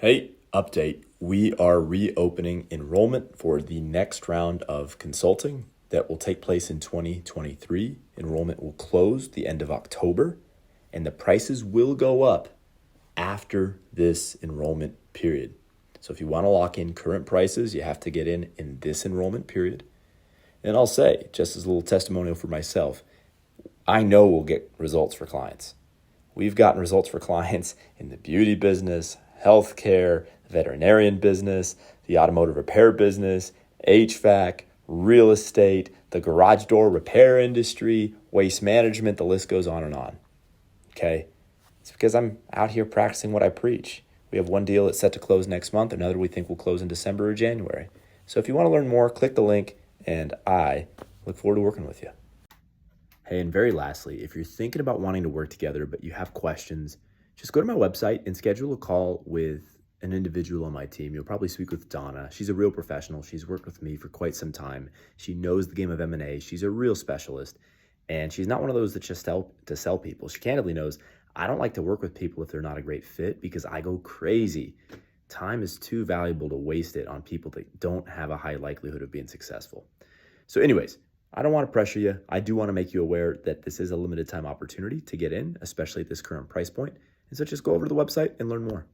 Hey, update. We are reopening enrollment for the next round of consulting that will take place in 2023. Enrollment will close the end of October, and the prices will go up after this enrollment period. So if you want to lock in current prices, you have to get in this enrollment period. And I'll say, just as a little testimonial for myself, I know we'll get results for clients. We've gotten results for clients in the beauty business, healthcare, veterinarian business, the automotive repair business, HVAC, real estate, the garage door repair industry, waste management, the list goes on and on. Okay? It's because I'm out here practicing what I preach. We have one deal that's set to close next month, another we think will close in December or January. So if you want to learn more, click the link, and I look forward to working with you. Hey, and very lastly, if you're thinking about wanting to work together but you have questions, just go to my website and schedule a call with an individual on my team. You'll probably speak with Donna. She's a real professional. She's worked with me for quite some time. She knows the game of M&A. She's a real specialist, and she's not one of those that just help to sell people. She candidly knows I don't like to work with people if they're not a great fit because I go crazy. Time is too valuable to waste it on people that don't have a high likelihood of being successful. So anyways, I don't want to pressure you. I do want to make you aware that this is a limited time opportunity to get in, especially at this current price point. And so just go over to the website and learn more.